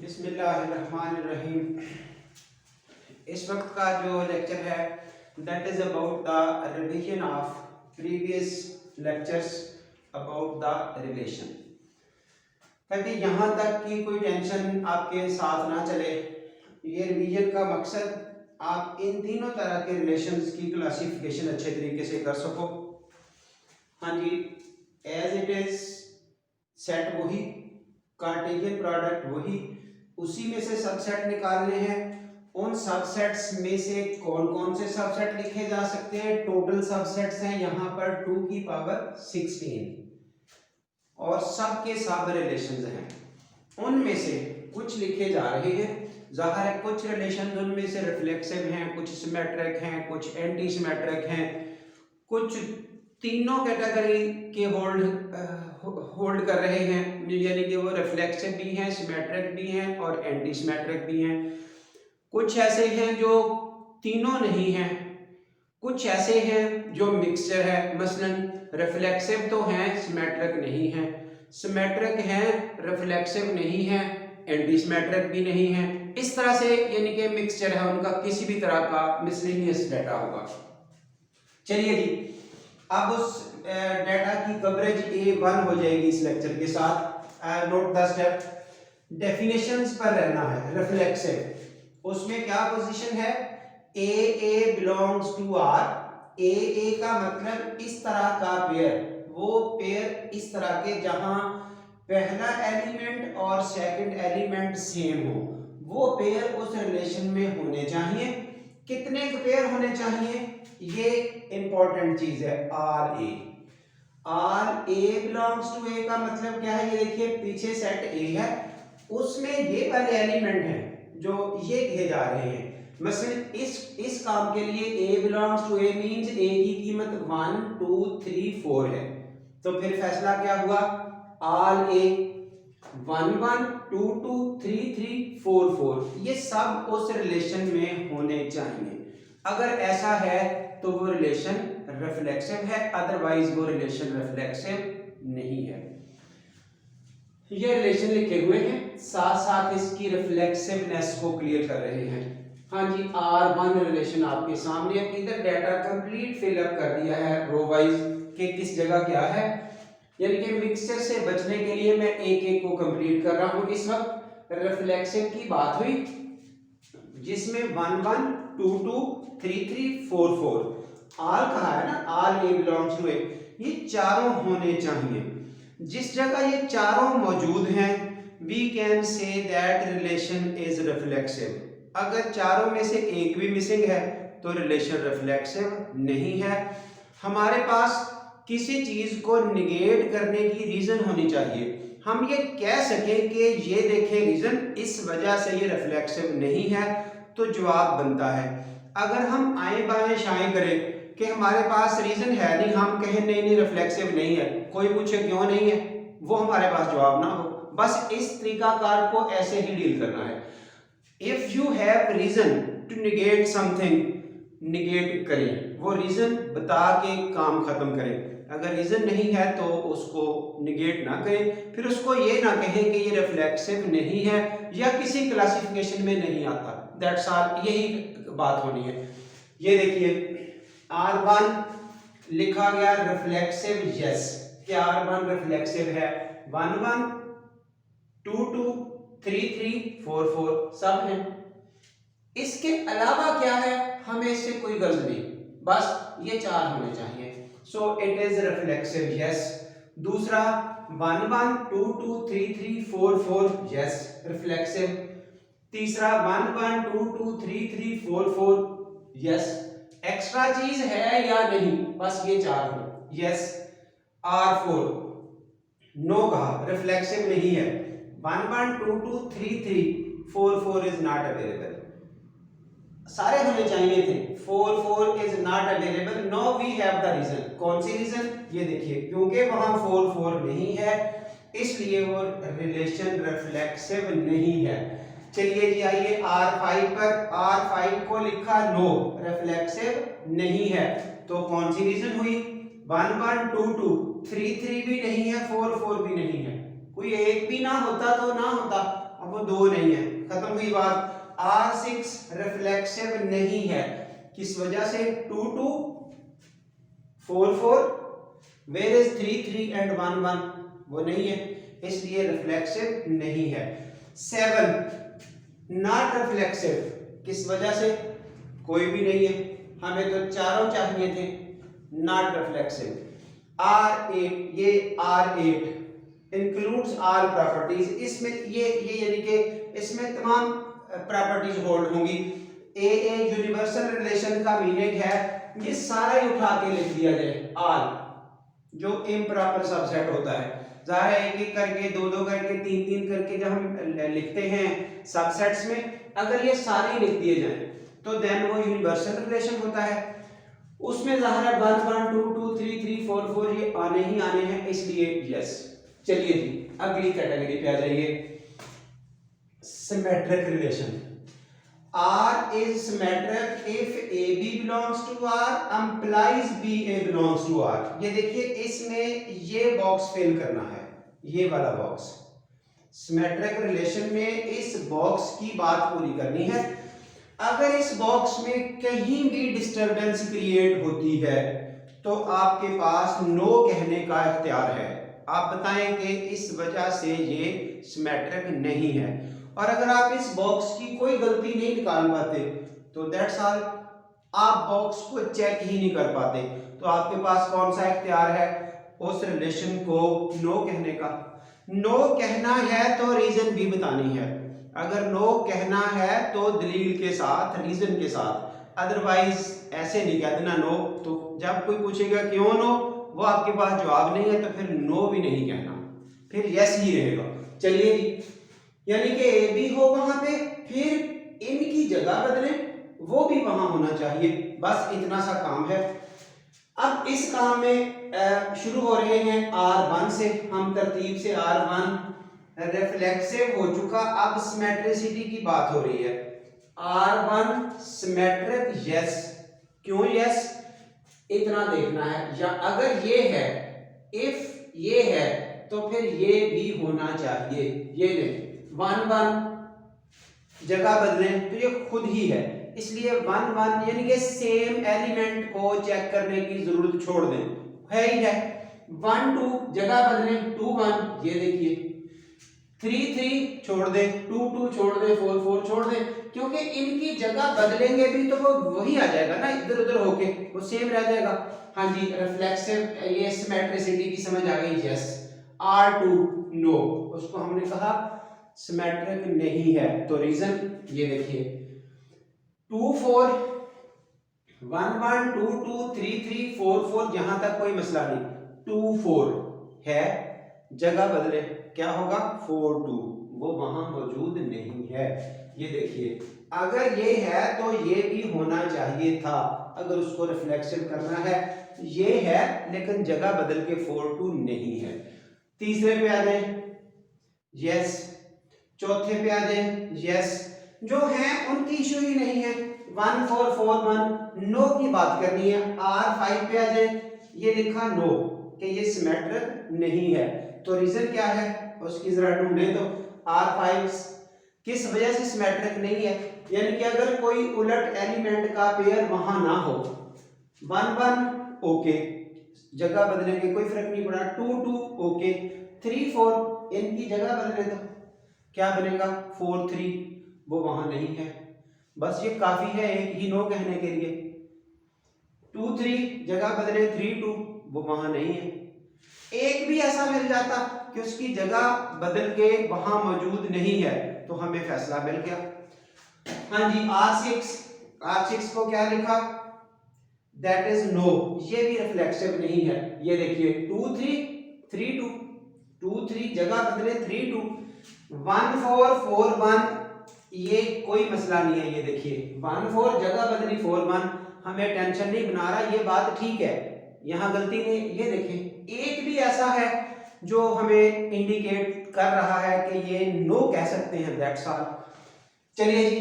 बिस्मिल्लाहिर्रहमानिर्रहीम। इस वक्त का जो लेक्चर है that is about the revision of previous lectures about the relation, ताकि यहाँ तक की कोई टेंशन आपके साथ ना चले। ये रिवीजन का मकसद आप इन तीनों तरह के रिलेशंस की क्लासिफिकेशन अच्छे तरीके से कर सको। हाँ जी, एज इट इज सेट वही, कार्टेशियन प्रोडक्ट वही, उसी में से सबसेट निकालने हैं। उन सबसेट्स में से कौन कौन से सबसेट लिखे जा सकते हैं? टोटल सबसेट्स हैं यहाँ पर 2 की पावर 16 और सब के सब रिलेशंस हैं। उनमें से कुछ लिखे जा रहे हैं। जाहिर है कुछ रिलेशन उनमें से रिफ्लेक्सिव हैं, कुछ सिमेट्रिक हैं, कुछ एंटी सिमेट्रिक हैं, कुछ तीनों कैटेगरी के होल्ड कर रहे हैं, यानी कि वो रिफ्लेक्सिव भी हैं, सिमेट्रिक भी हैं और एंटी सिमेट्रिक भी हैं। कुछ ऐसे हैं जो तीनों नहीं हैं, कुछ ऐसे हैं जो मिक्सचर है, मसलन रिफ्लेक्सिव तो हैं सिमेट्रिक नहीं है, सिमेट्रिक हैं रिफ्लेक्सिव नहीं है, एंटी सिमेट्रिक भी नहीं है। इस तरह से यानी कि मिक्सचर है उनका, किसी भी तरह का मिसलेनियस डाटा होगा। चलिए जी, अब उस डाटा की कवरेज A1 हो जाएगी इस लेक्चर के साथ। नोट द स्टेप, डेफिनेशंस पर रहना है। रिफ्लेक्सिव उसमें क्या पोजीशन है? A belongs to R। A का मतलब इस तरह का पेयर, वो पेयर इस तरह के जहां पहला एलिमेंट और सेकंड एलिमेंट सेम हो, वो पेयर उस रिलेशन में होने चाहिए। कितने पेयर होने चाहिए? ये इंपॉर्टेंट चीज है। आर ए बिलोंग्स टू ए का मतलब क्या है? ये देखिए पीछे सेट ए है, उसमें ये वाले एलिमेंट हैं जो ये कहे जा रहे हैं। मसलन इस काम के लिए ए बिलोंग्स टू ए मींस ए की कीमत 1 2 3 4 है। तो फिर फैसला क्या हुआ? ऑल ए 1 1 2 2 3 3 4 4 ये सब उस रिलेशन में होने चाहिए। अगर ऐसा है तो वो रिलेशन रिफ्लेक्सिव है, अदरवाइज वो रिलेशन रिफ्लेक्सिव नहीं है। ये रिलेशन लिखे हुए हैं, साथ साथ इसकी रिफ्लेक्सिवनेस को क्लियर कर रहे हैं। हाँ जी, R1 रिलेशन आपके सामने है। इधर डाटा कंप्लीट फिलअप कर दिया है रो वाइज के किस जगह क्या है, यानी कि मिक्सचर से बचने के लिए मैं एक एक को कंप्लीट कर रहा हूं। इस वक्त रिफ्लेक्सिव की बात हुई जिसमें 1 1 2 2 3 3 4 4 ऑल कहा है ना, ऑल ए बिलोंग्स टू ए, ये चारों होने चाहिए। जिस जगह ये चारों मौजूद हैं we can say that relation is reflexive. अगर चारों में से एक भी मिसिंग है तो रिलेशन रिफ्लेक्सिव नहीं है। हमारे पास किसी चीज को निगेट करने की रीजन होनी चाहिए। हम ये कह सकें कि ये देखें रीजन, इस वजह से ये रिफ्लेक्सिव नहीं है, तो जवाब बनता है। अगर हम आए बाएं शाएं करें कि हमारे पास रीजन है नहीं, हम कहें नहीं नहीं रिफ्लेक्सिव नहीं है, कोई पूछे क्यों नहीं है, वो हमारे पास जवाब ना हो। बस इस तरीकाकार को ऐसे ही डील करना है। If you have reason to negate something, negate करें, वो रीजन बता के काम खत्म करें। अगर रीजन नहीं है तो उसको निगेट ना करें, फिर उसको ये ना कहें कि ये रिफ्लेक्सिव नहीं है या किसी क्लासिफिकेशन में नहीं आता। दैट्स ऑल, यही बात होनी है। ये देखिए R1 लिखा गया रिफ्लेक्सिव, यस, क्या R1 रिफ्लेक्सिव है? 1 1 2 2 3 3 4 4 सब है। इसके अलावा क्या है हमें इससे कोई गर्ज नहीं, बस ये चार होने चाहिए। So it is reflexive, yes. दूसरा 1 1 2 2 3 3 4 4, यस, रिफ्लेक्सिव। तीसरा 1 1 2 2 3 3 4 4, यस। एक्स्ट्रा चीज है या नहीं? बस ये चार हो, यस। R4 नो कहा, रिफ्लेक्सिव नहीं है। 1 1 2 2 3 3 4 4 इज नॉट अवेलेबल, सारे होने चाहिए थे। 4 4 is not available. No we have the reason. कौन सी रीजन? ये देखिए, क्योंकि वहां 4 4 नहीं है इसलिए वो रिलेशन रिफ्लेक्सिव नहीं है। चलिए जी आइए R5 पर। R5 को लिखा नो, रिफ्लेक्सिव नहीं है, तो कौन सी रीजन हुई? 1 1 2 2 3 3 भी नहीं है, 4 4 भी नहीं है। कोई एक भी ना होता तो ना होता, अब वो 2 नहीं है, खत्म हुई बात। R6 रिफ्लेक्सिव नहीं है, किस वजह से? 2 2 4 4, वेयर इज 3 3 एंड 1 1, वो नहीं है, इसलिए रिफ्लेक्सिव नहीं है। 7 नॉट रिफ्लेक्सिव, किस वजह से? कोई भी नहीं है, हमें तो चारों चाहिए थे, नॉट रिफ्लेक्सिव। R8, ये R8 इंक्लूड्स ऑल प्रॉपर्टीज, इसमें ये यानी कि इसमें तमाम प्रॉपर्टीज होल्ड होंगी। ए यूनिवर्सल रिलेशन का मीनिंग है ये सारा ही उठा के लिख दिया जाए, ऑल जो इम्प्रॉपर सबसेट होता है। ज़ाहिर है एक एक करके, दो दो करके, तीन तीन करके जब हम लिखते हैं सबसेट्स में, अगर ये सारे लिख दिए जाएं तो देन वो यूनिवर्सल रिलेशन होता है। उसमें ज़ाहिर है 1 1 2 2 3 3 4 4 ये आने ही आने हैं, इसलिए यस। चलिए जी अगली कैटेगरी पे आ जाइए, symmetric relation. R is symmetric if AB belongs to R implies BA belongs to R। ये देखिए इसमें ये बॉक्स फिल करना है, ये वाला बॉक्स। सिमेट्रिक रिलेशन में इस बॉक्स की बात पूरी करनी है। अगर इस बॉक्स में कहीं भी डिस्टरबेंस क्रिएट होती है तो आपके पास नो कहने का इख्तियार है, आप बताएं कि इस वजह से ये सिमेट्रिक नहीं है। और अगर आप इस बॉक्स की कोई गलती नहीं निकाल पाते तो दैट्स ऑल, आप बॉक्स को चेक ही नहीं कर पाते, तो आपके पास कौन सा इख्तियार है? उस रिलेशन को नो कहने का। नो कहना है तो रीजन भी बतानी है, अगर नो कहना है तो दलील के साथ, रीजन के साथ, अदरवाइज ऐसे नहीं कह देना नो, तो जब कोई पूछेगा क्यों नो, वो आपके पास जवाब नहीं है तो फिर नो भी नहीं कहना, फिर यस ही रहेगा। चलिए जी, यानी कि ए भी हो वहां पे, फिर इनकी जगह बदलें, वो भी वहां होना चाहिए, बस इतना सा काम है। अब इस काम में शुरू हो रहे हैं R1 से, हम तरतीब से R1 रिफ्लेक्सिव हो चुका, अब सिमेट्रिसिटी की बात हो रही है। R1 सिमेट्रिक यस, क्यों यस? इतना देखना है, या अगर ये है, इफ ये है तो फिर ये भी होना चाहिए। ये नहीं 1 1 जगह बदलें तो ये खुद ही है, इसलिए 1 1 यानी कि सेम एलिमेंट को चेक करने की जरूरत छोड़ दें, है ही है। 1 2 जगह बदलें, 2 1 ये देखिए, 3 3 छोड़ दें, 2 2 छोड़ दें, 4 4 छोड़ दें, क्योंकि इनकी जगह बदलेंगे भी तो वो वही आ जाएगा ना, इधर उधर होके वो सेम रह जाएगा। हाँ जी, रिफ्लेक्सिव ये सिमेट्रिसिटी की समझ आ गई, यस। R2 नो, उसको हमने कहा सिमेट्रिक नहीं है, तो रीजन ये देखिए, 2 4 1 1 2 2 3 3 4 4, यहां तक कोई मसला नहीं। 2 4 है, जगह बदले, क्या होगा? 4 2, वो वहां मौजूद नहीं है। ये देखिए, अगर ये है तो ये भी होना चाहिए था, अगर उसको रिफ्लेक्सिव करना है। ये है लेकिन जगह बदल के 4 2 नहीं है। तीसरे पे आ जाए, यस। चौथे पे आ जाए, यस। जो है उनकी इशू ही नहीं है, 1 4 4 1 नो की बात करनी है। R5 पे आ जाए, ये लिखा नो कि ये सिमेट्रिक नहीं है, तो रीजन क्या है उसकी जरा ढूंढे। तो R5 किस वजह से सिमेट्रिक नहीं है, यानी कि अगर कोई उलट एलिमेंट का पेयर वहां ना हो, 1 1 ओके, जगह बदलने के कोई फर्क नहीं पड़ा, 2 2 ओके, 3 4 इनकी जगह बदले तो क्या बनेगा? 4 3, वो वहां नहीं है, बस ये काफी है एक ही नो कहने के लिए। 2 3 जगह बदले, 3 2 वो वहां नहीं है। एक भी ऐसा मिल जाता कि उसकी जगह बदल के वहां मौजूद नहीं है तो हमें फैसला मिल गया। हाँ जी, R6 को क्या लिखा? दैट इज नो, ये भी रिफ्लेक्सिव नहीं है। ये देखिए 2 3 3 2, 2 3 जगह बदले, 3 2, 1 4 4 1, ये कोई मसला नहीं है। ये देखिए 1 4 जगह बदली, 4 1, हमें टेंशन नहीं बना रहा, ये बात ठीक है, यहाँ गलती नहीं। ये देखें एक भी ऐसा है जो हमें इंडिकेट कर रहा है कि ये नो कह सकते हैं, दैट्स ऑल। चलिए जी,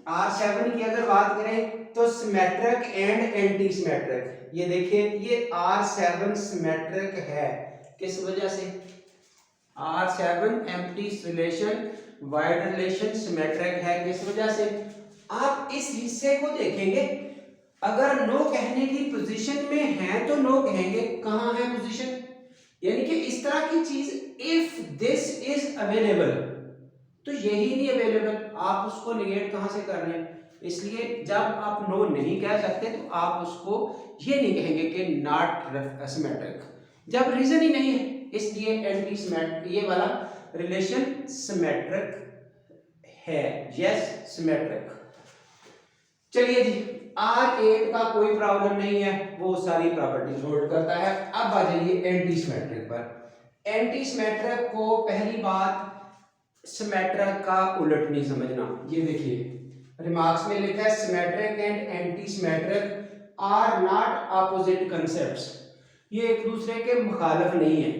R7 की अगर बात करें तो सिमेट्रिक एंड एंटी सिमेट्रिक। ये देखिए, ये R7 सिमेट्रिक है, किस वजह से? R7 empty relation wide relation symmetric है। किस वजह से? आप इस हिस्से को देखेंगे, अगर नो कहने की पोजीशन में है तो नो कहेंगे, कहां है पोजीशन, यानी कि इस तरह की चीज, इफ दिस इज अवेलेबल, तो यही नहीं अवेलेबल, आप उसको निगेट कहां से कर रहे हैं। इसलिए जब आप नो नहीं कह सकते तो आप उसको ये नहीं कहेंगे कि नॉट सिमेट्रिक, जब रीजन ही नहीं है। इसलिए एंटी सिमेट्रिक ये वाला रिलेशन सिमेट्रिक है, यस सिमेट्रिक। चलिए जी, R8 का कोई प्रॉब्लम नहीं है, वो सारी प्रॉपर्टीज होल्ड करता है। अब आ जाइए एंटी सिमेट्रिक पर। एंटी सिमेट्रिक को पहली बात सिमेट्रिक का उलट नहीं समझना। ये देखिए रिमार्क्स में लिखा है symmetric and anti symmetric are not opposite concepts, ये एक दूसरे के मुखालिफ नहीं है।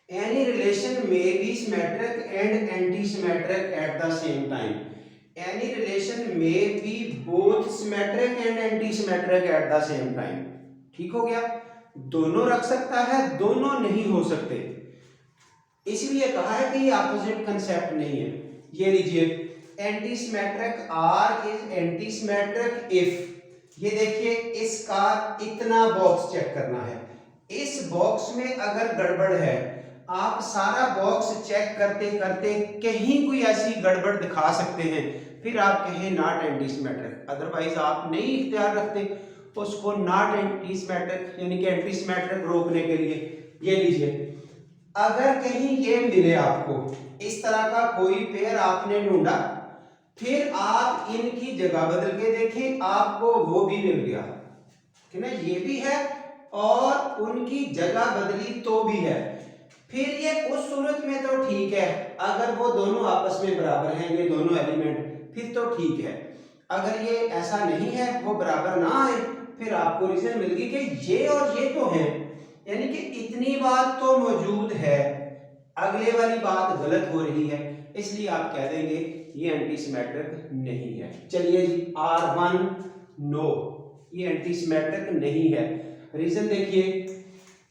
Any relation may be symmetric and anti symmetric at the same time. Any relation may be both symmetric and anti symmetric at the same time. ठीक हो गया, दोनों रख सकता है, दोनों नहीं हो सकते, इसलिए कहा है कि ये ऑपोजिट कांसेप्ट नहीं है। ये लीजिए anti symmetric R is anti symmetric if, ये देखिए इसका इतना बॉक्स चेक करना है, इस बॉक्स में अगर गड़बड़ है, आप सारा बॉक्स चेक करते करते कहीं कोई ऐसी गड़बड़ दिखा सकते हैं, फिर आप कहें नॉट एंटी सिमेट्रिक, अदरवाइज आप नहीं इख्तियार रखते उसको नॉट एंटी सिमेट्रिक यानी कि एंटी सिमेट्रिक रोकने के लिए। ये लीजिए अगर कहीं ये मिले आपको, इस तरह का कोई पेयर आपने ढूंढा, फिर आप इनकी जगह बदल के देखें, आपको वो भी मिल गया कि ना, ये भी है और उनकी जगह बदली तो भी है, फिर ये उस सूरत में तो ठीक है, अगर वो दोनों आपस में बराबर हैं ये दोनों एलिमेंट, फिर तो ठीक है। अगर ये ऐसा नहीं है, वो बराबर ना आए, फिर आपको रीजन मिल गई कि ये और ये तो हैं, यानी कि इतनी बात तो मौजूद है, अगले वाली बात गलत हो रही है, इसलिए आप कह देंगे ये एंटी सिमेट्रिक नहीं है। चलिए जी R1 नो, ये एंटी सिमेट्रिक नहीं है। रीजन देखिए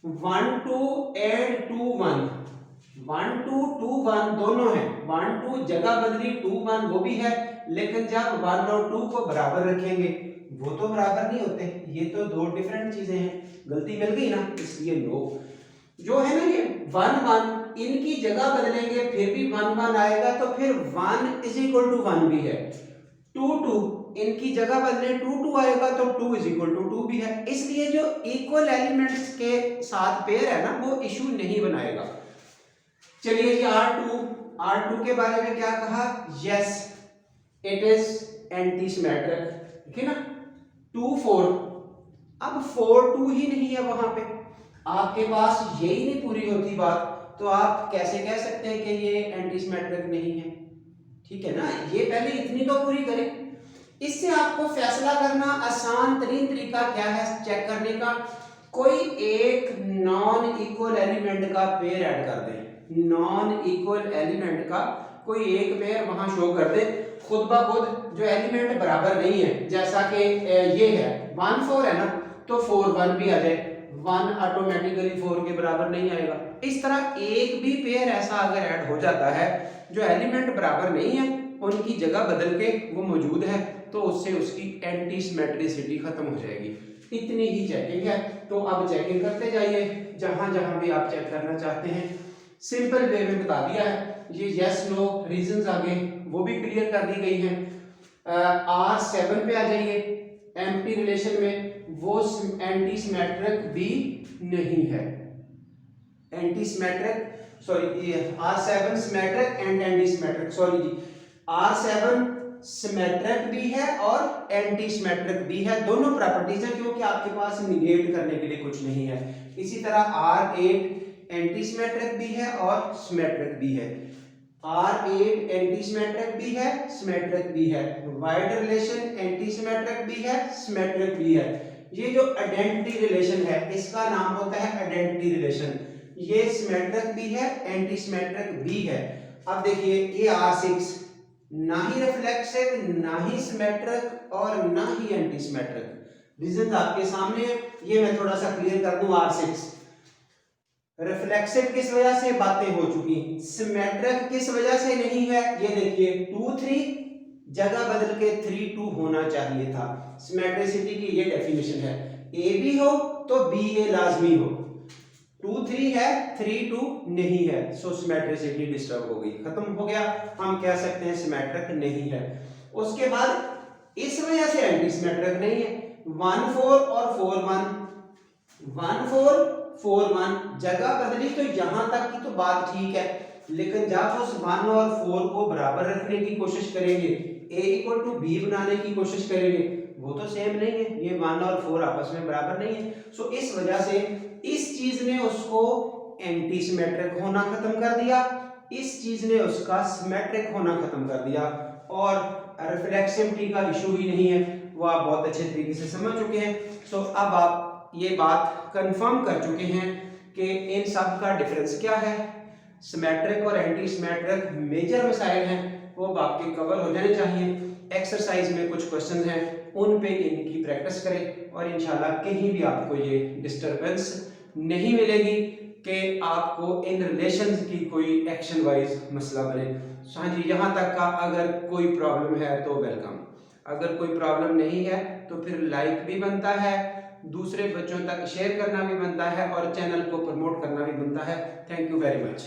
1 2 ऐड 2 1, 1 2 2 1 दोनों हैं, 1 2 जगह बदली 2 1 वो भी है, लेकिन जब 1 और 2 को बराबर रखेंगे वो तो बराबर नहीं होते, ये तो दो डिफरेंट चीजें हैं, गलती मिल गई ना, इसलिए नो। जो है ना ये 1 1 इनकी जगह बदलेंगे फिर भी 1 1 आएगा, तो फिर 1 इज इक्वल टू 1 भी है। 2 2 इनकी जगह बदले 2 2 आएगा, तो 2 इज इक्वल टू 2 भी है, इसलिए जो इक्वल एलिमेंट्स के साथ पेयर है ना, वो इशू नहीं बनाएगा। चलिए जी R2 के बारे में क्या कहा, yes it is anti symmetric, ठीक है ना। 2 4, अब 4 2 ही नहीं है, वहां पे आपके पास यही नहीं पूरी होती बात, तो आप कैसे कह सकते हैं कि ये एंटी सिमेट्रिक नहीं है, ठीक है ना। ये पहले इतनी तो पूरी करें, इससे आपको फैसला करना आसान तरीन तरीका क्या है चेक करने का, कोई एक नॉन इक्वल एलिमेंट का पेयर ऐड कर दें, नॉन इक्वल एलिमेंट का कोई एक पेयर वहां शो कर दे, खुद ब खुद जो एलिमेंट बराबर नहीं है, जैसा कि ये है 1 4 है ना, तो 4 1 भी आ जाए, 1 ऑटोमेटिकली 4 के बराबर नहीं आएगा। इस तरह एक भी पेयर ऐसा अगर ऐड हो जाता है जो एलिमेंट बराबर नहीं है, उनकी जगह बदल के वो मौजूद है, तो उससे उसकी एंटी सिमेट्रिसिटी खत्म हो जाएगी। इतनी ही चेकिंग है, तो अब चेकिंग करते जाइए जहां जहां भी आप चेक करना चाहते हैं, सिंपल वे में बता दिया है। ये यस नो रीजंस आगे वो भी क्लियर कर दी गई हैं। R7 पे आ जाइए, एम्प्टी रिलेशन में वो एंटी सिमेट्रिक भी नहीं है, anti symmetric sorry R7 symmetric and anti symmetric, sorry जी R7 सिमेट्रिक भी है और एंटी सिमेट्रिक भी है, दोनों प्रॉपर्टीज है, क्योंकि आपके पास निगेट करने के लिए कुछ नहीं है। इसी तरह R8 एंटी सिमेट्रिक भी है और सिमेट्रिक भी है, R8 एंटी सिमेट्रिक भी है, सिमेट्रिक भी है, वाइड रिलेशन एंटी सिमेट्रिक भी है, सिमेट्रिक भी है। ये जो आइडेंटिटी रिलेशन है इसका नाम होता है आइडेंटिटी रिलेशन, ये सिमेट्रिक भी है, एंटी सिमेट्रिक भी है। अब देखिए ये R6 ना ही रिफ्लेक्सिव, ना ही सिमेट्रिक और ना ही एंटी सिमेट्रिक, रीजन आपके सामने है, ये मैं थोड़ा सा क्लियर कर दूं। R6 रिफ्लेक्सिव किस वजह से बातें हो चुकी, सिमेट्रिक किस वजह से नहीं है, ये देखिए 2 3 जगह बदल के 3 2 होना चाहिए था। सिमेट्रिसिटी की ये डेफिनेशन है, ए भी हो तो बी ए लाजमी हो, 2 3 है 3 2 नहीं है, सो सिमेट्रिसिटी डिस्टर्ब हो गई, खत्म हो गया, हम कह सकते हैं सिमेट्रिक नहीं है। उसके बाद इस वजह से एंटी सिमेट्रिक नहीं है, 1 4 और 4 1 1 4 4 1 जगह बदली तो यहां तक की तो बात ठीक है, लेकिन जब उस 1 और 4 को बराबर रखने की कोशिश करेंगे, a इक्वल टू b बनाने की कोशिश करेंगे, वो तो सेम नहीं है, ये 1 और 4 आपस में बराबर नहीं है। सो इस वजह से इस चीज ने उसको एंटी सिमेट्रिक होना खत्म कर दिया, इस चीज ने उसका सिमेट्रिक होना खत्म कर दिया, और रिफ्लेक्सिविटी का इशू ही नहीं है, वो आप बहुत अच्छे तरीके से समझ चुके हैं। सो अब आप ये बात कंफर्म कर चुके हैं कि इन सब का डिफरेंस क्या है, सिमेट्रिक और एंटी सिमेट्रिक मेजर मसाइल हैं, वो अब आपके कवर हो जाने चाहिए। एक्सरसाइज में कुछ क्वेश्चन हैं, उन पे इनकी प्रैक्टिस करें और इंशाल्लाह कहीं भी आपको ये डिस्टरबेंस नहीं मिलेगी कि आपको इन रिलेशंस की कोई एक्शन वाइज मसला बने। हाँ जी, यहाँ तक का अगर कोई प्रॉब्लम है तो वेलकम, अगर कोई प्रॉब्लम नहीं है तो फिर लाइक भी बनता है, दूसरे बच्चों तक शेयर करना भी बनता है और चैनल को प्रमोट करना भी बनता है। Thank you very much.